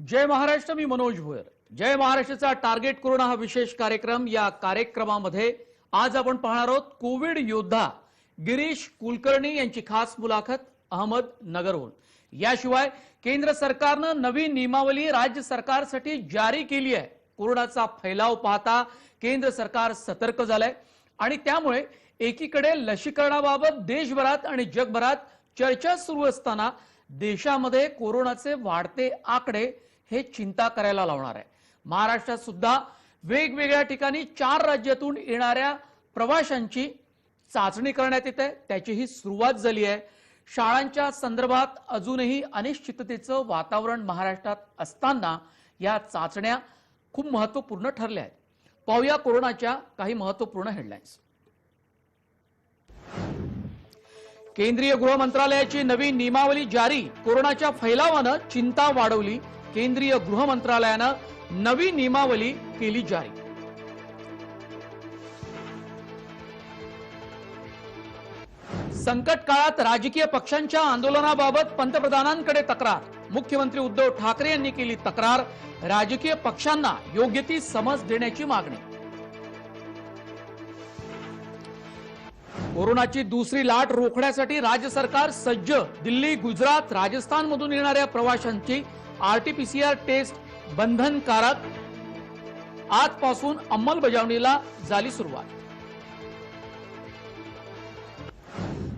जय महाराष्ट्र, मी मनोज भोयर। जय महाराष्ट्राचा target corona हा विशेष कार्यक्रम। या कार्यक्रमामध्ये आज आपण पाहणार आहोत कोविड योद्धा गिरीश कुलकर्णी यांची खास मुलाखत अहमदनगरहून। याशिवाय केंद्र सरकारने नवी नियमावली राज्य सरकारसाठी जारी केली आहे। कोरोनाचा फैलाव पाहता केंद्र सरकार सतर्क झालंय आणि त्यामुळे एकीकडे लसीकरणाबाबत देशभरात आणि जगभरात चर्चा सुरू असताना देशामध्ये कोरोनाचे वाढते आकडे हे चिंता करायला लावणार आहे। महाराष्ट्रात सुद्धा वेगवेगळ्या ठिकाणी 4 राज्यातून येणाऱ्या प्रवाशांची चाचणी करण्यात येते, त्याची ही सुरुवात झाली आहे। शाळांच्या संदर्भात अजूनही अनिश्चिततेचं वातावरण महाराष्ट्रात असताना या चाचण्या खूप महत्त्वपूर्ण ठरल्या आहेत। पाहूया कोरोनाच्या काही महत्त्वपूर्ण हेडलाईन्स। केंद्रीय गृह मंत्रालयाची नवी नियमावली जारी, कोरोनाच्या फैलावाने चिंता वाढवली। केंद्रीय गृह मंत्रालयाने नवी नियमावली केली जारी। संकट काळात राजकीय पक्षांच्या आंदोलनाबाबत पंतप्रधानांकडे तक्रार। मुख्यमंत्री उद्धव ठाकरे यांनी केली तक्रार। राजकीय पक्षांना योग्य ती समज देण्याची मागणी। कोरोनाची दुसरी लाट रोखण्यासाठी राज्य सरकार सज्ज। दिल्ली, गुजरात, राजस्थान मधून येणाऱ्या प्रवाशांची आरटीपीसीआर टेस्ट बंधनकारक। आजपासून अंमलबजावणीला झाली सुरुवात।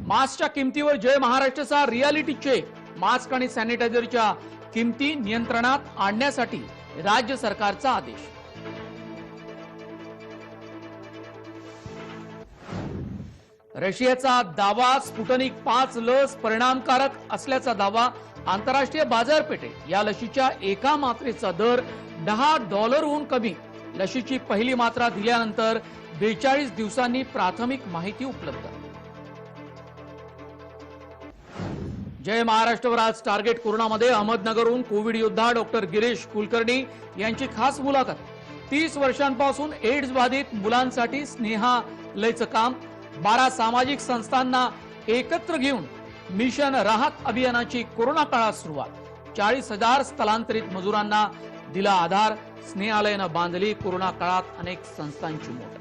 मास्कच्या किमतीवर जय महाराष्ट्राचा रियालिटी चेक। मास्क आणि सॅनिटायझरच्या किमती नियंत्रणात आणण्यासाठी राज्य सरकारचा आदेश। रशियाचा दावा, स्पुटनिक 5 लस परिणामकारक असल्याचा दावा। आंतरराष्ट्रीय बाजारपेठेत या लशीच्या एका मात्रेचा दर $10हून कमी। लशीची पहिली मात्रा दिल्यानंतर 42 दिवसांनी प्राथमिक माहिती उपलब्ध। जय महाराष्ट्रावर आज टार्गेट कोरोनामध्ये अहमदनगरहून कोविड योद्धा डॉक्टर गिरीश कुलकर्णी यांची खास मुलाखत। 30 वर्षांपासून एड्स बाधित मुलांसाठी स्नेहालयचं काम। 12 सामाजिक संस्थांना एकत्र घेऊन मिशन राहत अभियानाची कोरोना काळात सुरुवात। 40,000 स्थलांतरित मजुरांना दिला आधार। स्नेहालयानं बांधली कोरोना काळात अनेक संस्थांची मोड।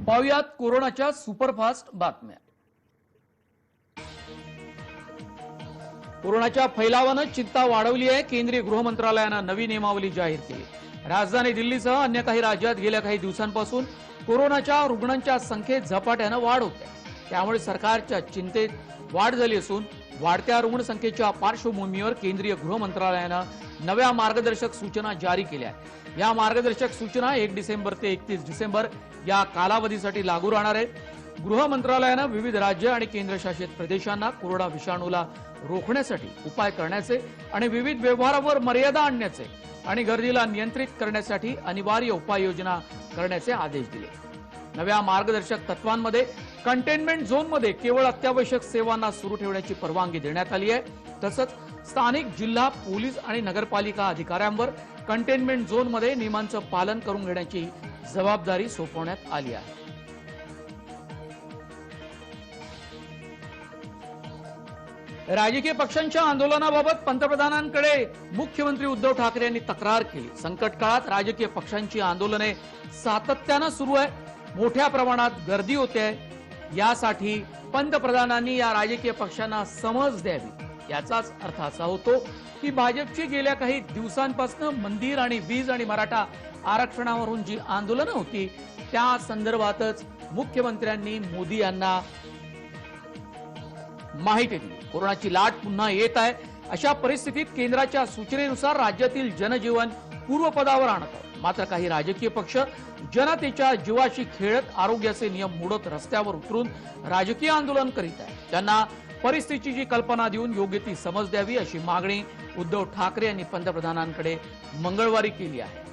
पाहुयात कोरोनाच्या सुपरफास्ट बातम्या। कोरोनाच्या फैलावाने चिंता वाढवली आहे। केंद्रीय गृह मंत्रालयाने नवी नियमावली जाहीर केली। राजधानी दिल्लीसह अन्य काही राज्यात गेल्या काही दिवसांपासून कोरोनाच्या रुग्णांच्या संख्येत झपाट्याने वाढ होते, त्यामुळे सरकारच्या चिंतेत वाढ झाली असून वाढत्या रुग्णसंख्येच्या पार्श्वभूमीवर केंद्रीय गृह मंत्रालयाने नव्या मार्गदर्शक सूचना जारी केल्या आहेत। या मार्गदर्शक सूचना 1 डिसेंबर ते 31 डिसेंबर या कालावधीसाठी लागू राहणार आहेत। गृह मंत्रालयाने विविध राज्य आणि केंद्रशासित प्रदेशांना कोरोना विषाणूला रोखण्यासाठी उपाय करण्याचे आणि विविध व्यवहारावर मर्यादा आणण्याचे आणि गर्दीला नियंत्रित करण्यासाठी अनिवार्य उपाययोजना करण्याचे आदेश दिले। नव्या मार्गदर्शक तत्वांमध्ये कंटेनमेंट झोनमध्ये केवळ अत्यावश्यक सेवांना सुरू ठेवण्याची परवानगी देण्यात आली आहे। तसंच स्थानिक जिल्हा पोलीस आणि नगरपालिका अधिकाऱ्यांवर कंटेनमेंट झोनमध्ये नियमांचं पालन करून घेण्याची जबाबदारी सोपवण्यात आली आहे। राजकीय पक्षांच्या आंदोलनाबाबत पंतप्रधानांकडे मुख्यमंत्री उद्धव ठाकरे यांनी तक्रार केली। संकट काळात राजकीय पक्षांची आंदोलने सातत्याने सुरू आहे, मोठ्या प्रमाणात गर्दी होते आहे। यासाठी पंतप्रधानांनी या राजकीय पक्षांना समज द्यावी। याचाच अर्थ असा होतो की भाजपची गेल्या काही दिवसांपासून मंदिर आणि वीज आणि मराठा आरक्षणावरून जी आंदोलनं होती त्या संदर्भातच मुख्यमंत्र्यांनी मोदी यांना माहिती दिली। कोरोनाची लाट पुन्हा येत आहे, अशा परिस्थितीत केंद्राच्या सूचनेनुसार राज्यातील जनजीवन पूर्वपदावर आणत आहे। मात्र काही राजकीय पक्ष जनतेच्या जीवाशी खेळत आरोग्याचे नियम मोडत रस्त्यावर उतरून राजकीय आंदोलन करीत आहेत। त्यांना परिस्थितीची कल्पना देऊन योग्य ती समज द्यावी, अशी मागणी उद्धव ठाकरे यांनी पंतप्रधानांकडे मंगळवारी केली आहे।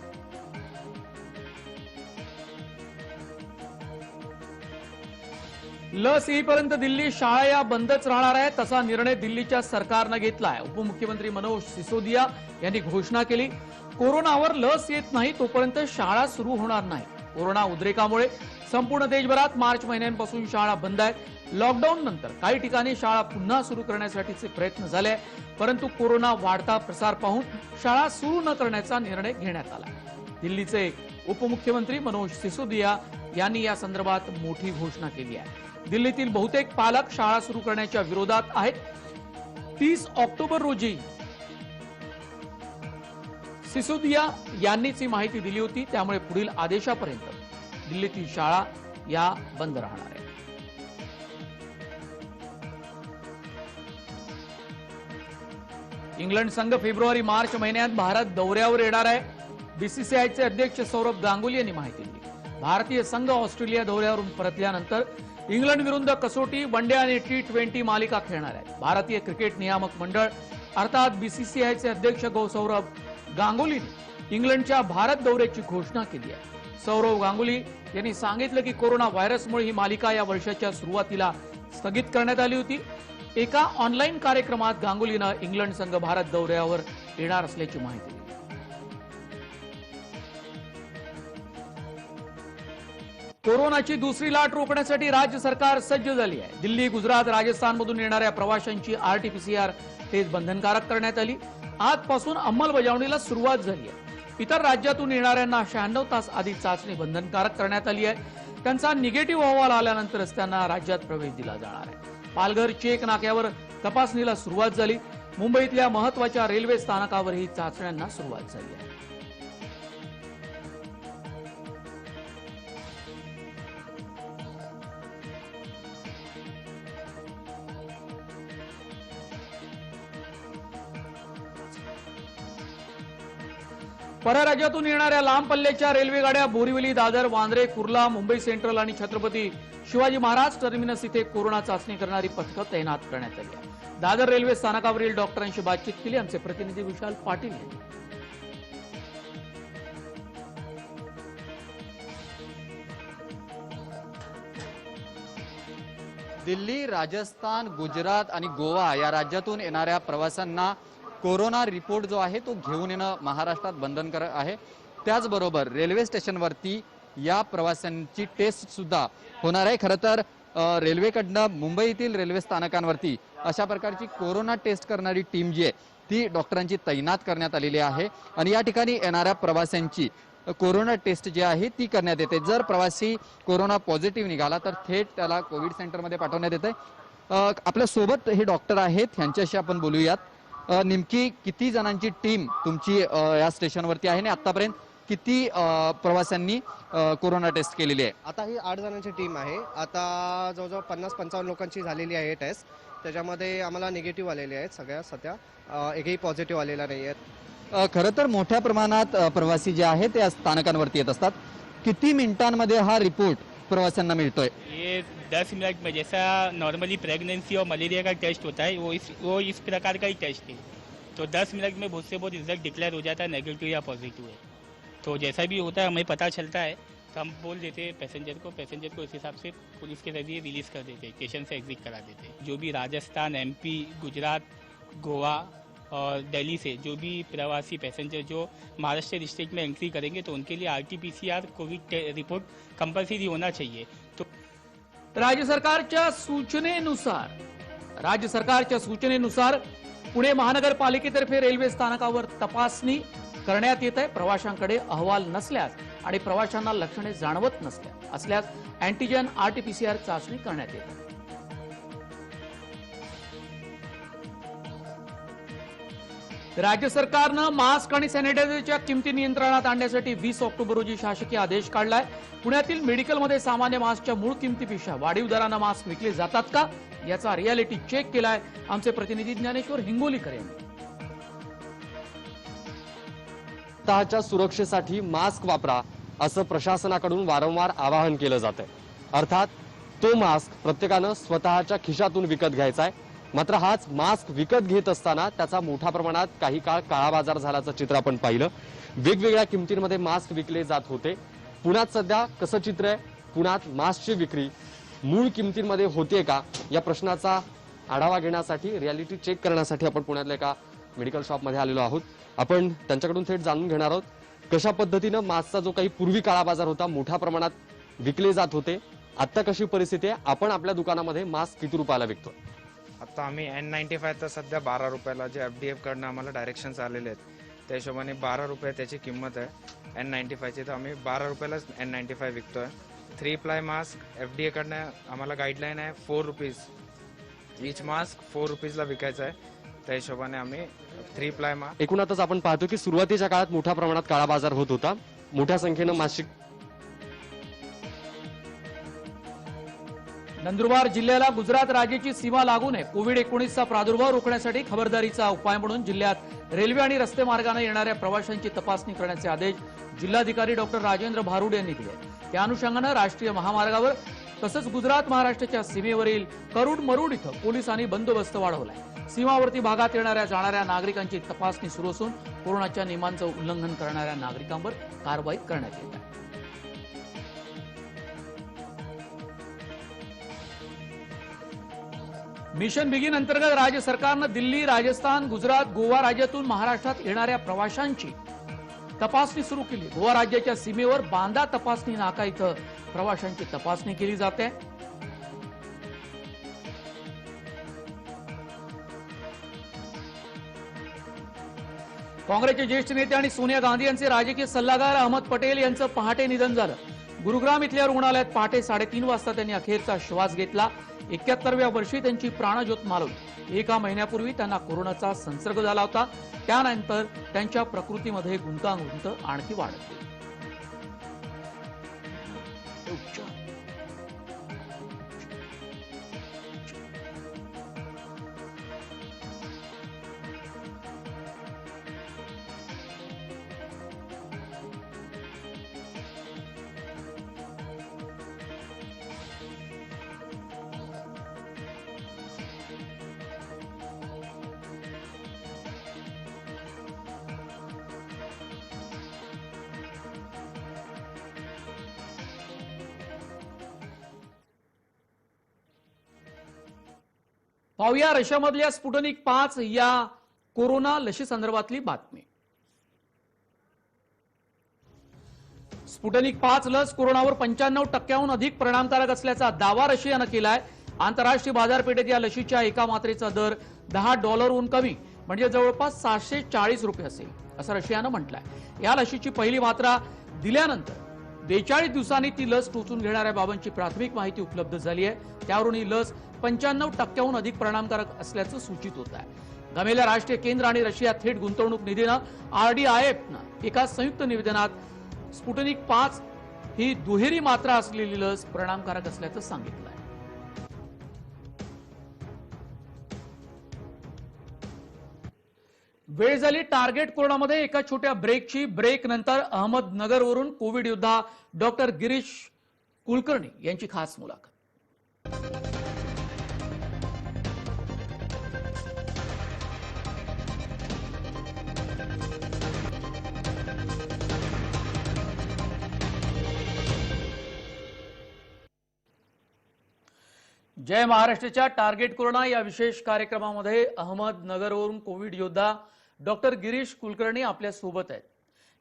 लस येईपर्यंत दिल्ली शाळा या बंदच राहणार आहे, तसा निर्णय दिल्लीच्या सरकारने घेतला आहे। उपमुख्यमंत्री मनोज सिसोदिया यांनी घोषणा केली। कोरोनावर लस येत नाही तोपर्यंत शाळा सुरू होणार नाही। कोरोना उद्रेकामुळे संपूर्ण देशभरात मार्च महिन्यापासून शाळा बंद आहेत। लॉकडाऊन नंतर काही ठिकाणी शाळा पुन्हा सुरू करण्यासाठीचे प्रयत्न झाले, परंतु कोरोना वाढता प्रसार पाहून शाळा सुरू न करण्याचा निर्णय घेण्यात आला। दिल्लीचे उपमुख्यमंत्री मनोज सिसोदिया यांनी या संदर्भात मोठी घोषणा केली आहे। दिल्लीतील बहुतेक पालक शाळा सुरू करण्याच्या विरोधात आहेत। 30 ऑक्टोबर रोजी सिसोदिया यांनीच ही माहिती दिली होती, त्यामुळे पुढील आदेशापर्यंत दिल्लीतील शाळा या बंद राहणार आहेत। इंग्लंड संघ फेब्रुवारी मार्च महिन्यात भारत दौऱ्यावर येणार आहे। बीसीसीआयचे अध्यक्ष सौरभ गांगुली यांनी माहिती दिली। भारतीय संघ ऑस्ट्रेलिया दौऱ्यावरून परतल्यानंतर इंग्लंड विरुद्ध कसोटी, वनडे आणि T20 मालिका खेळणार आहे। भारतीय क्रिकेट नियामक मंडळ अर्थात बीसीसीआयचे अध्यक्ष सौरभ गांगुलीने इंग्लंडच्या भारत दौऱ्याची घोषणा केली आहे। सौरभ गांगुली यांनी सांगितलं की कोरोना व्हायरसमुळे ही मालिका या वर्षाच्या सुरुवातीला स्थगित करण्यात आली होती। एका ऑनलाईन कार्यक्रमात गांगुलीनं इंग्लंड संघ भारत दौऱ्यावर येणार असल्याची माहिती दिली। कोरोनाची दुसरी लाट रोखण्यासाठी राज्य सरकार सज्ज झाली आहे। दिल्ली, गुजरात, राजस्थानमधून येणाऱ्या प्रवाशांची RT-PCR टेस्ट बंधनकारक करण्यात आली। आजपासून अंमलबजावणीला सुरुवात झाली आहे। इतर राज्यातून येणाऱ्यांना 96 तास आधी चाचणी बंधनकारक करण्यात आली आहे। त्यांचा निगेटिव्ह अहवाल आल्यानंतरच त्यांना राज्यात प्रवेश दिला जाणार आहे। पालघर चेक नाक्यावर तपासणीला सुरुवात झाली। मुंबईतल्या महत्त्वाच्या रेल्वे स्थानकावरही चाचण्यांना सुरुवात झाली आहे। परराज्यातून येणाऱ्या लांब पल्ल्याच्या रेल्वे गाड्या बोरिवली, दादर, वांद्रे, कुर्ला, मुंबई सेंट्रल आणि छत्रपती शिवाजी महाराज टर्मिनस इथे कोरोना चाचणी करणारी पथकं तैनात करण्यात आली आहे। दादर रेल्वे स्थानकावरील डॉक्टरांशी बातचीत केली आमचे प्रतिनिधी विशाल पाटील यांनी। दिल्ली, राजस्थान, गुजरात आणि गोवा या राज्यातून येणाऱ्या प्रवाशांना कोरोना रिपोर्ट जो आहे तो घेऊन येणं महाराष्ट्रात बंधनकारक आहे। त्याचबरोबर रेल्वे स्टेशनवरती या प्रवाशांची टेस्ट सुद्धा होणार आहे। खरं तर रेल्वेकडनं मुंबईतील रेल्वे स्थानकांवरती अशा प्रकारची कोरोना टेस्ट करणारी टीम जी आहे ती डॉक्टरांची तैनात करण्यात आलेली आहे आणि या ठिकाणी येणाऱ्या प्रवाशांची कोरोना टेस्ट जी आहे ती करण्यात येते। जर प्रवासी कोरोना पॉझिटिव्ह निघाला तर थेट त्याला कोविड सेंटरमध्ये पाठवण्यात येते। आपल्या सोबत हे डॉक्टर आहेत, ह्यांच्याशी आपण बोलूयात। नेमकी किती जणांची टीम तुमची या स्टेशनवरती आहे आणि आतापर्यंत किती प्रवाशांनी कोरोना टेस्ट केलेली आहे? आता ही 8 जणांची टीम आहे। आता जवळजवळ 50-55 लोकांची झालेली आहे टेस्ट। त्याच्यामध्ये आम्हाला निगेटिव्ह आलेले आहेत सगळ्या सध्या, एकही पॉझिटिव्ह आलेला नाही आहेत। खरं तर मोठ्या प्रमाणात प्रवासी जे आहेत ते स्थानकांवरती येत असतात। किती मिनिटांमध्ये हा रिपोर्ट प्रवाशांना मिळतोय? ये 10 मिनट में, जैसा नॉर्मली प्रेगनेंसी और मलेरिया का टेस्ट होता है वो इस प्रकार का ही टेस्ट है। तो 10 मिनट में बहुत से बहुत रिजल्ट डिक्लेयर हो जाता है, नेगेटिव या पॉजिटिव है। तो जैसा भी होता है हमें पता चलता है तो हम बोल देते हैं पैसेंजर को इस हिसाब से पुलिस के जरिए रिलीज़ कर देते हैं, स्टेशन से एग्जिट करा देते हैं। जो भी राजस्थान, MP, गुजरात, गोवा और दिल्ली से जो भी प्रवासी पैसेंजर जो महाराष्ट्र डिस्ट्रिक्ट में एंट्री करेंगे तो उनके लिए RT-PCR कोविड रिपोर्ट कंपल्सरी होना चाहिए। तो राज्य सरकारच्या सूचनेनुसार पुणे महानगरपालिकेतर्फे रेल्वे स्थानकावर तपासणी करण्यात येत आहे। प्रवाशांकडे अहवाल नसल्यास आणि प्रवाशांना लक्षणे जाणवत असल्यास अँटीजन RT-PCR चाचणी करण्यात येते। राज्य सरकारनं मास्क आणि सॅनिटायझरच्या किमती नियंत्रणात आणण्यासाठी 20 ऑक्टोबर रोजी शासकीय आदेश काढलाय। पुण्यातील मेडिकलमध्ये सामान्य मास्कच्या मूळ किमतीपेक्षा वाढीव दरानं मास्क विकले जातात का याचा रियालिटी चेक केलाय आमचे प्रतिनिधी ज्ञानेश्वर हिंगोलीकर यांनी। स्वतःच्या सुरक्षेसाठी मास्क वापरा असं प्रशासनाकडून वारंवार आवाहन केलं जातंय। अर्थात तो मास्क प्रत्येकानं स्वतःच्या खिशातून विकत घ्यायचा आहे। मात्र हाच मास्क विकत घेत असताना त्याचा मोठ्या प्रमाणात काही काळ काळा बाजार झाल्याचं चित्र आपण पाहिलं। वेगवेगळ्या किमतींमध्ये मास्क विकले जात होते। पुण्यात सध्या कसं चित्र आहे? पुण्यात मास्कची विक्री मूळ किमतींमध्ये होते का या प्रश्नाचा आढावा घेण्यासाठी, रियालिटी चेक करण्यासाठी आपण पुण्यातल्या एका मेडिकल शॉपमध्ये आलेलो आहोत। आपण त्यांच्याकडून थेट जाणून घेणार आहोत कशा पद्धतीनं मास्कचा जो काही पूर्वी काळा बाजार होता मोठ्या प्रमाणात विकले जात होते, आता कशी परिस्थिती आहे, आपण आपल्या दुकानामध्ये मास्क किती रुपयाला विकतो? आता आम्ही N95 तर सध्या 12 रुपयाला, जे FDF कडनं आम्हाला डायरेक्शन्स आलेले आहेत त्या हिशोबाने 12 रुपये त्याची किंमत आहे N95 ची. तर आम्ही 12 रुपयालाच N95 विकतोय. 3 प्लाय मास्क FDA कडनं आम्हाला गाईडलाईन आहे 4 रुपीज इच मास्क 4 रुपीजला विकायचं आहे. त्या हिशोबाने आम्ही 3 प्लाय मास्क. एकूणातच आपण पाहतो की सुरुवातीच्या काळात मोठ्या प्रमाणात काळा बाजार होत होता, मोठ्या संख्येनं मासिक. नंदुरबार जिल्ह्याला गुजरात राज्याची सीमा लागू नये, कोविड-19चा प्रादुर्भाव रोखण्यासाठी खबरदारीचा उपाय म्हणून जिल्ह्यात रेल्वे आणि रस्ते मार्गाने येणाऱ्या प्रवाशांची तपासणी करण्याचे आदेश जिल्हाधिकारी डॉक्टर राजेंद्र भारुड यांनी दिले. त्या अनुषंगानं राष्ट्रीय महामार्गावर तसंच गुजरात महाराष्ट्राच्या सीमेवरील करुड मरुड इथं पोलिसांनी बंदोबस्त वाढवलाय. सीमावर्ती भागात येणाऱ्या जाणाऱ्या नागरिकांची तपासणी सुरू असून कोरोनाच्या नियमांचं उल्लंघन करणाऱ्या नागरिकांवर कारवाई करण्यात येत आहे. मिशन बिगिन अंतर्गत राज्य सरकारनं दिल्ली, राजस्थान, गुजरात, गोवा राज्यातून महाराष्ट्रात येणाऱ्या प्रवाशांची तपासणी सुरू केली. गोवा राज्याच्या सीमेवर बांदा तपासणी नाका इथं प्रवाशांची तपासणी केली जाते. काँग्रेसचे ज्येष्ठ नेते आणि सोनिया गांधी यांचे राजकीय सल्लागार अहमद पटेल यांचं पहाटे निधन झालं. गुरुग्राम इथल्या रुग्णालयात पहाटे 3:30 वाजता त्यांनी अखेरचा श्वास घेतला. 71व्या वर्षी त्यांची प्राणज्योत मालवली. एका महिन्यापूर्वी त्यांना कोरोनाचा संसर्ग झाला होता. त्यानंतर त्यांच्या प्रकृतीमध्ये गुंतागुंत आणखी वाढत गेली. पाहूया रशियामधल्या स्पुटनिक 5 या कोरोना लशी संदर्भातली बातमी. स्पुटनिक 5 लस कोरोनावर 95% अधिक परिणामकारक असल्याचा दावा रशियानं केलाय. आंतरराष्ट्रीय बाजारपेठेत या लशीच्या एका मात्रेचा दर $10 कमी म्हणजे जवळपास 740 रुपये असेल असं रशियानं म्हटलंय. या लशीची पहिली मात्रा दिल्यानंतर 42 दिवसांनी ती लस टोचून घेणाऱ्या बाबांची प्राथमिक माहिती उपलब्ध झाली आहे. त्यावरून ही लस 95% अधिक परिणामकारक असल्याचं सूचित होत आहे. गमेल्या राष्ट्रीय केंद्र आणि रशिया थेट गुंतवणूक निधीनं RDIF एका संयुक्त निवेदनात स्पुटनिक 5 ही दुहेरी मात्रा असलेली लस परिणामकारक असल्याचं सांगितलं आहे. वेळ झाली टार्गेट कोरोनामध्ये एका छोट्या ब्रेकची. ब्रेक नंतर अहमदनगरवरून कोविड योद्धा डॉक्टर गिरीश कुलकर्णी यांची खास मुलाखत. जय महाराष्ट्राच्या टार्गेट कोरोना या विशेष कार्यक्रमामध्ये अहमदनगरवरून कोविड योद्धा डॉक्टर गिरीश कुलकर्णी आपल्या सोबत आहेत.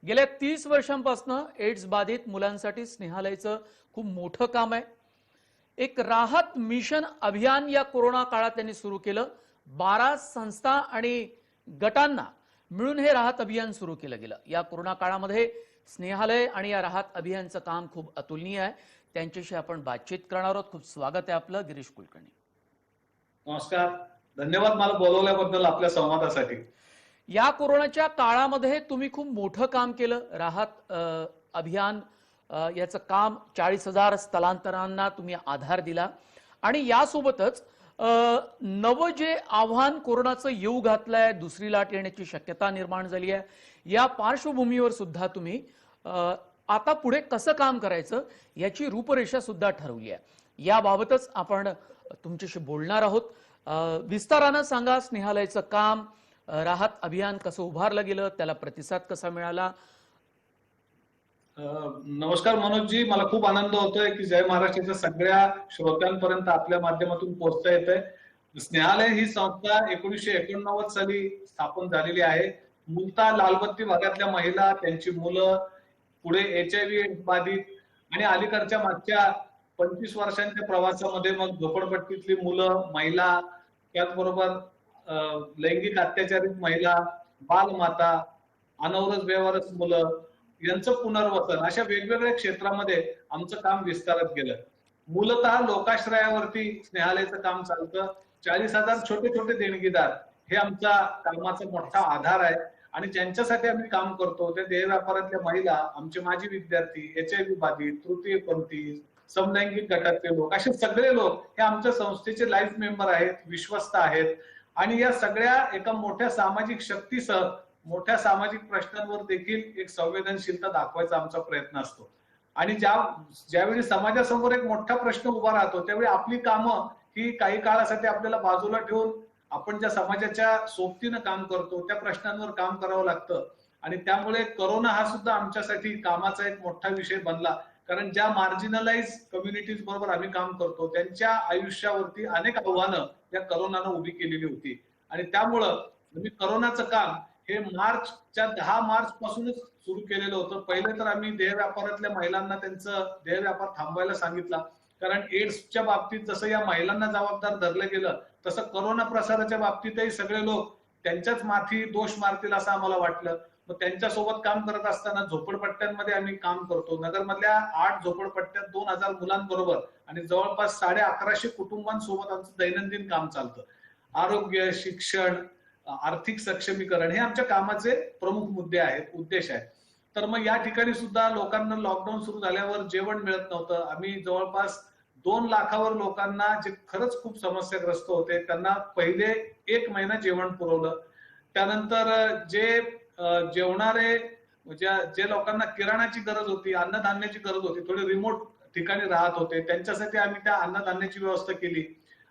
गेल्या 30 वर्षांपासून एड्स बाधित मुलांसाठी स्नेहालयाचं खूप मोठं काम आहे. एक राहत मिशन अभियान या कोरोना काळात त्यांनी सुरू केलं. 12 संस्था आणि गटांना मिळून हे राहत अभियान सुरू केलं गेलं. या कोरोना काळामध्ये स्नेहालय आणि या राहत अभियानचं काम खूप अतुलनीय आहे. त्यांच्याशी आपण बातचीत करणार आहोत. खूप स्वागत आहे आपलं गिरीश कुलकर्णी. नमस्कार, धन्यवाद मला बोलवल्याबद्दल आपल्या संवादासाठी. या कोरोनाच्या काळामध्ये तुम्ही खूप मोठं काम केलं. राहत अभियान याचं काम 40,000 स्थलांतरांना तुम्ही आधार दिला आणि यासोबतच नवं जे आव्हान कोरोनाचं येऊ घातलंय, दुसरी लाट येण्याची शक्यता निर्माण झाली आहे, या पार्श्वभूमीवर सुद्धा तुम्ही आता पुढे कसं काम करायचं याची रूपरेषा सुद्धा ठरवली आहे. याबाबतच आपण तुमच्याशी बोलणार आहोत. विस्तारानं सांगा, स्नेहालयाचं काम, राहत अभियान कसं उभारलं गेलं, त्याला प्रतिसाद कसा मिळाला. नमस्कार मनोजजी, मला खूप आनंद होतोय की जय महाराष्ट्राच्या सगळ्या श्रोत्यांपर्यंत आपल्या माध्यमातून पोहोचता येतंय. स्नेहालय ही संस्था 1989 साली स्थापन झालेली आहे. मूलतः लालबत्ती भागातल्या महिला, त्यांची मुलं, पुढे HIV बाधित आणि अलीकडच्या मागच्या 25 वर्षांच्या प्रवासामध्ये मग झोपडपट्टीतली मुलं, महिला, त्याचबरोबर लैंगिक अत्याचारित महिला, बालमाता, अनवरस बेवारस मुलं यांचं पुनर्वसन अशा वेगवेगळ्या क्षेत्रामध्ये आमचं काम विस्तारत गेलं. मूलतः लोकाश्रयावरती स्नेहालयाचं काम चालतं. 40,000 छोटे छोटे देणगीदार हे आमचा कामाचा मोठा आधार आहे आणि ज्यांच्यासाठी आम्ही काम करतो त्या देह व्यापारातल्या महिला, आमचे माजी विद्यार्थी, HIV बाधित, तृतीयपंथी, समलैंगिक गटातले लोक, असे सगळे लोक हे आमच्या संस्थेचे लाईफ मेंबर आहेत, विश्वस्त आहेत आणि या सगळ्या एका मोठ्या सामाजिक शक्तीसह मोठ्या सामाजिक प्रश्नांवर देखील एक संवेदनशीलता दाखवायचा आमचा प्रयत्न असतो. आणि ज्यावेळी समाजासमोर एक मोठा प्रश्न उभा राहतो त्यावेळी आपली कामं ही काही काळासाठी आपल्याला बाजूला ठेवून आपण ज्या समाजाच्या सोबतीनं काम करतो त्या प्रश्नांवर काम करावं लागतं. आणि त्यामुळे करोना हा सुद्धा आमच्यासाठी कामाचा एक मोठा विषय बनला, कारण ज्या मार्जिनलाइज कम्युनिटीज बरोबर आम्ही काम करतो त्यांच्या आयुष्यावरती अनेक आव्हानं या करोनानं उभी केलेली होती. आणि त्यामुळं मी करोनाचं काम हे मार्चच्या 10 मार्च पासूनच सुरू केलेलं होतं. पहिले तर आम्ही देह व्यापारातल्या महिलांना त्यांचं देह व्यापार थांबवायला सांगितला, कारण एड्सच्या बाबतीत जसं या महिलांना जबाबदार धरलं गेलं तसं करोना प्रसाराच्या बाबतीतही सगळे लोक त्यांच्याच माथी दोष मारतील असं आम्हाला वाटलं. मग त्यांच्यासोबत काम करत असताना झोपडपट्ट्यांमध्ये आम्ही काम करतो. नगरमधल्या 8 झोपडपट्ट्यात 2,000 मुलांबरोबर आणि जवळपास 1150 कुटुंबांसोबत आमचं दैनंदिन काम चालतं. आरोग्य, शिक्षण, आर्थिक सक्षमीकरण हे आमच्या कामाचे प्रमुख मुद्दे आहेत, उद्देश आहेत. तर मग या ठिकाणी सुद्धा लोकांना लॉकडाऊन सुरू झाल्यावर जेवण मिळत नव्हतं. आम्ही जवळपास 2 लाखावर लोकांना जे खरंच खूप समस्याग्रस्त होते त्यांना पहिले 1 महिना जेवण पुरवलं. त्यानंतर जे जेवणारे जे लोकांना किराणाची गरज होती, अन्नधान्याची गरज होती, थोडे रिमोट ठिकाणी राहत होते, त्यांच्यासाठी आम्ही त्या अन्नधान्याची व्यवस्था केली.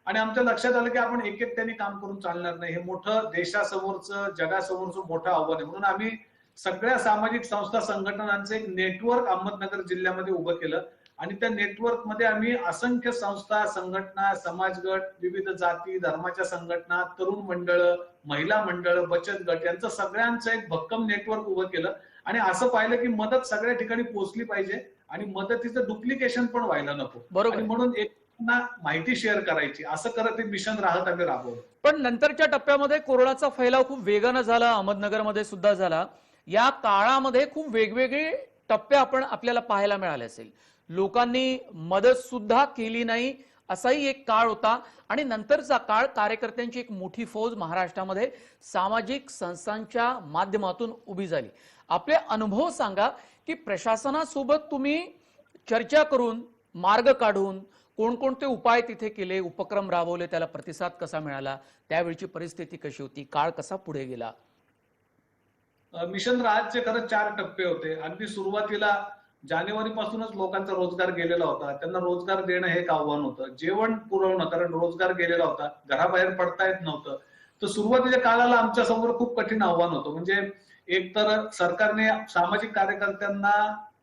आणि आमच्या लक्षात आलं की आपण एकट्याने काम करून चालणार नाही, हे मोठं देशासमोरचं जगासमोरचं मोठं आव्हान आहे. म्हणून आम्ही सगळ्या सामाजिक संस्था संघटनांचं एक नेटवर्क अहमदनगर जिल्ह्यामध्ये उभं केलं आणि त्या नेटवर्क मध्ये आम्ही असंख्य संस्था, संघटना, समाजगट, विविध जाती धर्माच्या संघटना, तरुण मंडळ, महिला मंडळ, बचत गट यांचं सगळ्यांचं एक भक्कम नेटवर्क उभं केलं. आणि असं पाहिलं की मदत सगळ्या ठिकाणी पोहोचली पाहिजे आणि मदतीचं डुप्लिकेशन पण व्हायला नको. बरोबर. आणि म्हणून एक माहिती शेअर करायची असं करत एक मिशन राहत आम्ही राबवलं. पण नंतरच्या टप्प्यामध्ये कोरोनाचा फैलाव खूप वेगानं झाला, अहमदनगरमध्ये सुद्धा झाला. या काळामध्ये खूप वेगवेगळे टप्पे आपल्याला पाहायला मिळाले असेल. लोकांनी मदत सुद्धा केली नाही असाही एक काळ होता आणि नंतरचा काळ कार्यकर्त्यांची एक मोठी फौज महाराष्ट्रामध्ये सामाजिक संस्थांच्या माध्यमातून उभी झाली. आपले अनुभव सांगा की प्रशासनासोबत तुम्ही चर्चा करून मार्ग काढून कोणकोणते उपाय तिथे केले, उपक्रम राबवले, त्याला प्रतिसाद कसा मिळाला, त्यावेळची परिस्थिती कशी होती, काळ कसा पुढे गेला? मिशन राहतचे खरंच 4 टप्पे होते. अगदी सुरुवातीला जानेवारी पासूनच लोकांचा रोजगार गेलेला होता, त्यांना रोजगार देणं हे एक आव्हान होतं. जेवण पुरवणं, कारण रोजगार गेलेला होता, घराबाहेर पडता येत नव्हतं. तर सुरुवातीच्या काळाला आमच्या समोर खूप कठीण आव्हान होतं. म्हणजे एकतर सरकारने सामाजिक कार्यकर्त्यांना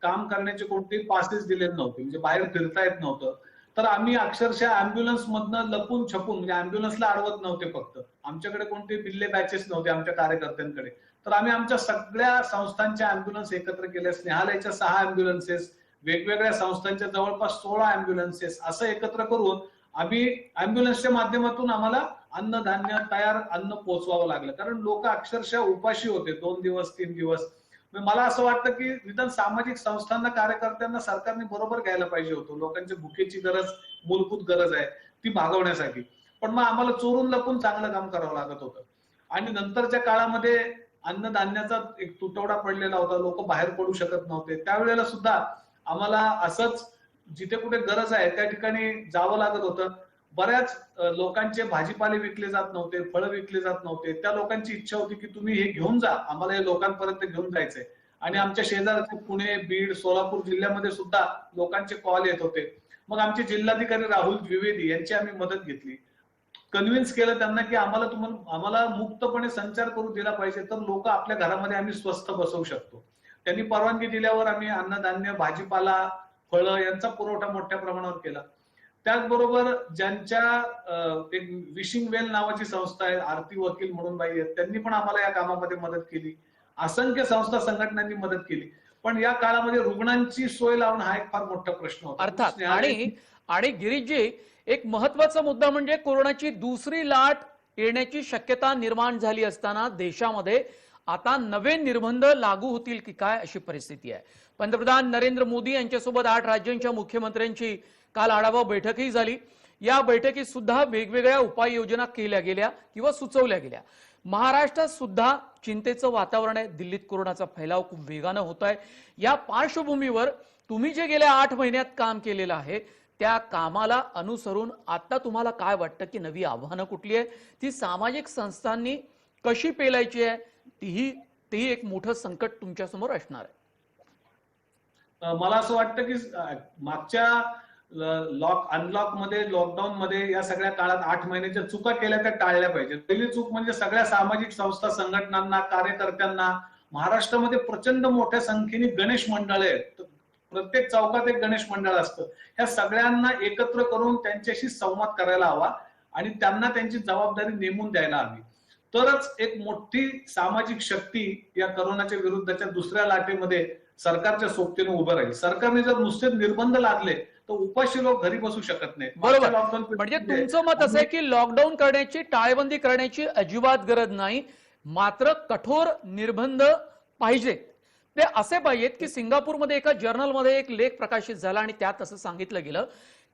काम करण्याचे कोणतेही पासेस दिलेले नव्हते, म्हणजे बाहेर फिरता येत नव्हतं. तर आम्ही अक्षरशः अँब्युलन्स मधनं लपून छपून, म्हणजे अँब्युलन्सला अडवत नव्हते, फक्त आमच्याकडे कोणते बिल्ले बॅचेस नव्हते आमच्या कार्यकर्त्यांकडे. तर आम्ही आमच्या सगळ्या संस्थांच्या अँब्युलन्स एकत्र केल्या. स्नेहालयाच्या 6 अँब्युलन्सेस, वेगवेगळ्या संस्थांच्या जवळपास 16 अँब्युलन्सेस असं एकत्र करून आम्ही अँब्युलन्सच्या माध्यमातून आम्हाला अन्नधान्य, तयार अन्न पोहोचवावं लागलं, कारण लोक अक्षरशः उपाशी होते 2 दिवस 3 दिवस. मला असं वाटतं की निदान सामाजिक संस्थांना, कार्यकर्त्यांना सरकारने बरोबर घ्यायला पाहिजे होतं. लोकांच्या भुकेची गरज, मूलभूत गरज आहे ती भागवण्यासाठी. पण मग आम्हाला चोरून लपून चांगलं काम करावं लागत होतं. आणि नंतरच्या काळामध्ये अन्नधान्याचा एक तुटवडा पडलेला होता, लोक बाहेर पडू शकत नव्हते. त्यावेळेला सुद्धा आम्हाला असंच जिथे कुठे गरज आहे त्या ठिकाणी जावं लागत होतं. बऱ्याच लोकांचे भाजीपाले विकले जात नव्हते, फळं विकले जात नव्हते. त्या लोकांची इच्छा होती की तुम्ही हे घेऊन जा, आम्हाला हे लोकांपर्यंत घेऊन जायचंय. आणि आमच्या शेजारचे पुणे, बीड, सोलापूर जिल्ह्यामध्ये सुद्धा लोकांचे कॉल येत होते. मग आमचे जिल्हाधिकारी राहुल द्विवेदी यांची आम्ही मदत घेतली, कन्व्हिन्स केलं त्यांना की आम्हाला मुक्तपणे संचार करू दिला पाहिजे, तर लोक आपल्या घरामध्ये आम्ही स्वस्थ बसवू शकतो. त्यांनी परवानगी दिल्यावर आम्ही अन्नधान्य, भाजीपाला, फळं यांचा पुरवठा मोठ्या प्रमाणावर केला. त्याचबरोबर ज्यांच्या एक विशिंग वेल नावाची संस्था आहे, आरती वकील म्हणून बाई आहेत, त्यांनी पण आम्हाला या कामामध्ये मदत केली. असंख्य संस्था संघटनांनी मदत केली. पण या काळामध्ये रुग्णांची सोय लावणं हा एक फार मोठा प्रश्न होता. अर्थात आणि गिरीशजी, एक महत्वाचा मुद्दा म्हणजे कोरोनाची दुसरी लाट येण्याची शक्यता निर्माण झाली असताना देशामध्ये आता नवे निर्बंध लागू होतील की काय अशी परिस्थिती आहे. पंतप्रधान नरेंद्र मोदी यांच्यासोबत 8 राज्यांच्या मुख्यमंत्र्यांची काल आढावा बैठकही झाली. या बैठकीत सुद्धा वेगवेगळ्या उपाययोजना केल्या गेल्या किंवा सुचवल्या गेल्या. महाराष्ट्रात सुद्धा चिंतेचं वातावरण आहे. दिल्लीत कोरोनाचा फैलाव खूप वेगानं होत आहे. या पार्श्वभूमीवर तुम्ही जे गेल्या 8 महिन्यात काम केलेलं आहे त्या कामाला अनुसरून आता तुम्हाला काय वाटतं की नवी आव्हानं कुठली आहे, ती सामाजिक संस्थांनी कशी पेलायची आहे, तीही एक मोठं संकट तुमच्या समोर असणार आहे. मला असं वाटतं की मागच्या अनलॉक मध्ये, लॉकडाऊन मध्ये या सगळ्या काळात 8 महिन्याच्या चुका केल्या त्या टाळल्या पाहिजेत. पहिली चूक म्हणजे सगळ्या सामाजिक संस्था, संघटनांना, कार्यकर्त्यांना महाराष्ट्रामध्ये प्रचंड मोठ्या संख्येने गणेश मंडळ आहेत. प्रत्येक चौकात एक गणेश मंडळ असतं. ह्या सगळ्यांना एकत्र करून त्यांच्याशी संवाद करायला हवा आणि त्यांना त्यांची जबाबदारी नेमून द्यायला हवी. तरच एक मोठी सामाजिक शक्ती या कोरोनाच्या विरुद्धच्या दुसऱ्या लाटेमध्ये सरकारच्या सोबतीने उभं राहील. सरकारने जर नुसते निर्बंध लादले तर उपाशी लोक घरी बसू शकत नाहीत. बरोबर. म्हणजे तुमचं मत असं आहे की लॉकडाऊन करण्याची, टाळेबंदी करण्याची अजिबात गरज नाही, मात्र कठोर निर्बंध पाहिजेत. ते असे पाहिजेत की सिंगापूरमध्ये एका जर्नलमध्ये एक लेख प्रकाशित झाला आणि त्यात असं सांगितलं गेलं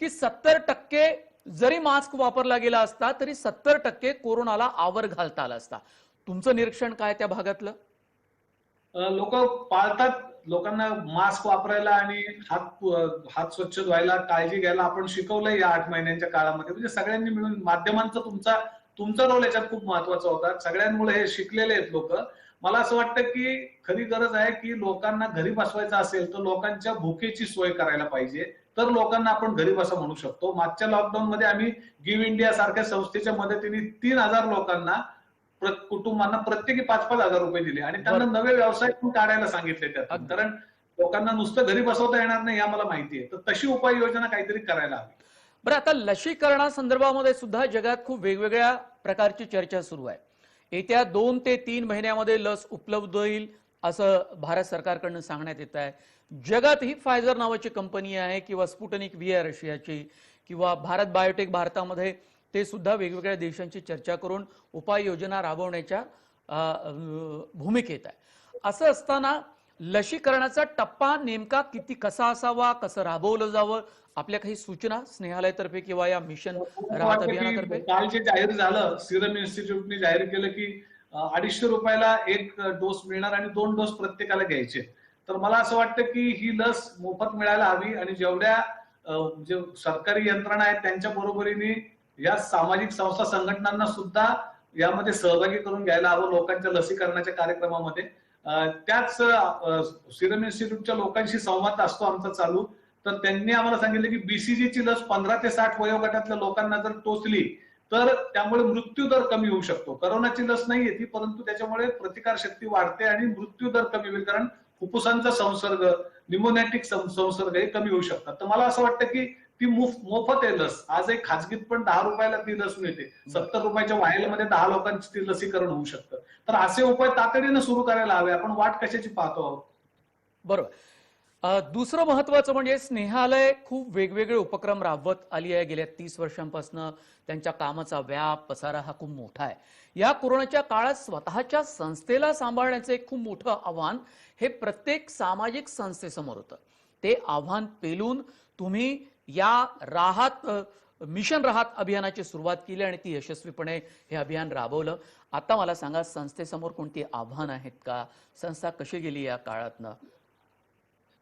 की 70% जरी मास्क वापरला गेला असता तरी 70% कोरोनाला आवर घालता आला असता. तुमचं निरीक्षण काय त्या भागातलं? लोक पाळतात. लोकांना मास्क वापरायला आणि हात स्वच्छ धुवायला, काळजी घ्यायला आपण शिकवलंय या 8 महिन्यांच्या काळामध्ये. म्हणजे सगळ्यांनी मिळून, माध्यमांचा तुमचा रोल याच्यात खूप महत्वाचा होता. सगळ्यांमुळे हे शिकलेले आहेत लोक. मला असं वाटतं की खरी गरज आहे की लोकांना घरी बसवायचं असेल तर लोकांच्या भुकेची सोय करायला पाहिजे. तर लोकांना आपण घरी बसा म्हणू शकतो. मागच्या लॉकडाऊन मध्ये आम्ही गिव्ह इंडिया सारख्या संस्थेच्या मदतीने 3000 लोकांना, कुटुंबांना प्रत्येकी 5-5 हजार रुपये दिले आणि त्यांना नवे व्यवसाय पण काढायला सांगितले त्यातून. कारण लोकांना नुसतं घरी बसवता येणार नाही हे आम्हाला माहिती आहे. तर तशी उपाययोजना काहीतरी करायला हवी. बरं, आता लसीकरणासंदर्भामध्ये सुद्धा जगात खूप वेगवेगळ्या प्रकारची चर्चा सुरू आहे. येत्या 2 ते 3 महिन्यामध्ये लस उपलब्ध होईल असं भारत सरकारकडून सांगण्यात येत आहे. जगात ही फायझर नावाची कंपनी आहे किंवा स्पुटनिक व्ही आहे रशियाची, किंवा भारत बायोटेक भारतामध्ये, ते सुद्धा वेगवेगळ्या देशांची चर्चा करून उपाययोजना राबवण्याच्या भूमिकेत आहे. असं असताना लसीकरणाचा टप्पा नेमका कसा असावा, कसं राबवलं जावं, आपल्या काही सूचना स्नेहालयातर्फे किंवा या मिशन राहत अभियानातर्फे? काल जे जाहीर झालं, सिरम इन्स्टिट्यूटने जाहीर केलं की 250 रुपयाला 1 डोस मिळणार आणि 2 डोस प्रत्येकाला घ्यायचे. तर मला असं वाटतं की ही लस मोफत मिळायला हवी आणि जेवढ्या जे सरकारी यंत्रणा आहेत त्यांच्या बरोबरीने या सामाजिक संस्था, संघटनांना सुद्धा यामध्ये सहभागी करून घ्यायला हवं लोकांच्या लसीकरणाच्या कार्यक्रमामध्ये. त्याच सिरम इन्स्टिट्यूटच्या लोकांशी संवाद असतो आमचा चालू. तर त्यांनी आम्हाला सांगितलं की बीसीजीची लस 15 ते 60 वयोगटातल्या लोकांना जर टोचली तर त्यामुळे मृत्यू दर कमी होऊ शकतो. कोरोनाची लस नाहीये ती, परंतु त्याच्यामुळे प्रतिकार शक्ती वाढते आणि मृत्यू दर कमी होईल. कारण फुफ्फुसांचा संसर्ग, निमोनॅटिक संसर्ग हे कमी होऊ शकतात. तर मला असं वाटतं की ती मोफत आहे लस. आज एक खाजगीत पण 10 रुपयाला ती लस मिळते. 70 रुपयाच्या वायलमध्ये 10 लोकांची ती लसीकरण होऊ शकतं. तर असे उपाय तातडीनं सुरू करायला हवे. आपण वाट कशाची पाहतो आहोत? बरोबर. दुसरं महत्वाचं म्हणजे स्नेहालय खूप वेगवेगळे उपक्रम राबवत आली आहे गेल्या 30 वर्षांपासून. त्यांच्या कामाचा व्याप, पसारा हा खूप मोठा आहे. या कोरोनाच्या काळात स्वतःच्या संस्थेला सांभाळण्याचं एक खूप मोठं आव्हान हे प्रत्येक सामाजिक संस्थेसमोर होतं. ते आव्हान पेलून तुम्ही या मिशन राहत अभियानाची सुरुवात केली आणि ती यशस्वीपणे हे अभियान राबवलं. आता मला सांगा, संस्थेसमोर कोणती आव्हानं आहेत का? संस्था कशी गेली या काळातनं?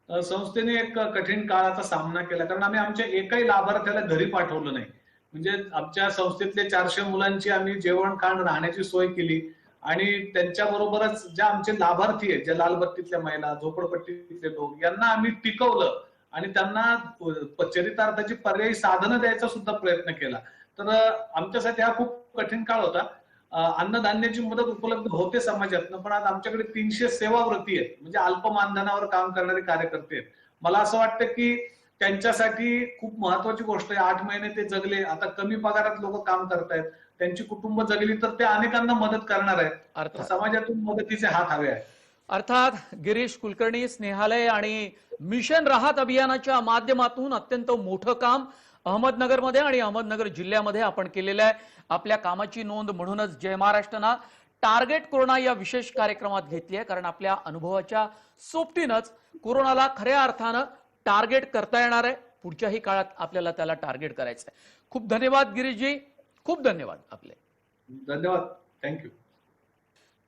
संस्थेने एक कठीण काळाचा सामना केला, कारण आम्ही आमच्या एकाही लाभार्थ्याला घरी पाठवलं नाही. म्हणजे आमच्या संस्थेतले 400 मुलांची आम्ही जेवण, खाण, राहण्याची सोय केली आणि त्यांच्याबरोबरच ज्या आमचे लाभार्थी आहेत, ज्या लालबत्तीतल्या महिला, झोपडपट्टीतले लोक, यांना आम्ही टिकवलं आणि त्यांना चरितार्थाची पर्यायी साधनं द्यायचा सुद्धा प्रयत्न केला. तर आमच्यासाठी हा खूप कठीण काळ होता. अन्नधान्याची मदत उपलब्ध होते समाजातनं, पण आज आमच्याकडे 300 सेवाव्रती आहेत, म्हणजे अल्प मानधनावर काम करणारे कार्यकर्ते आहेत. मला असं वाटतं की त्यांच्यासाठी खूप महत्वाची गोष्ट आहे. 8 महिने ते जगले. आता कमी पगारात लोक काम करतायत, त्यांची कुटुंब जगली तर ते अनेकांना मदत करणार आहेत. तर अर्थात समाजातून मदतीचे हात हवे आहेत. अर्थात गिरीश कुलकर्णी, स्नेहालय आणि मिशन राहत अभियानाच्या माध्यमातून अत्यंत मोठं काम अहमदनगरमध्ये आणि अहमदनगर जिल्ह्यामध्ये आपण केलेलं आहे. आपल्या कामाची नोंद म्हणूनच जय महाराष्ट्रना टार्गेट कोरोना या विशेष कार्यक्रमात घेतली आहे, कारण आपल्या अनुभवाच्या सोबतीनंच कोरोनाला खऱ्या अर्थानं टार्गेट करता येणार आहे. पुढच्याही काळात आपल्याला त्याला टार्गेट करायचं आहे. खूप धन्यवाद गिरीशजी, खूप धन्यवाद आपले. धन्यवाद. थँक्यू.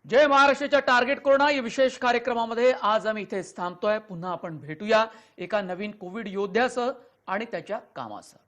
जय महाराष्ट्राच्या टार्गेट कोरोना या विशेष कार्यक्रमामध्ये आज आम्ही इथेच थांबतोय. पुन्हा आपण भेटूया एका नवीन कोविड योद्ध्यासह आणि त्याच्या कामासह.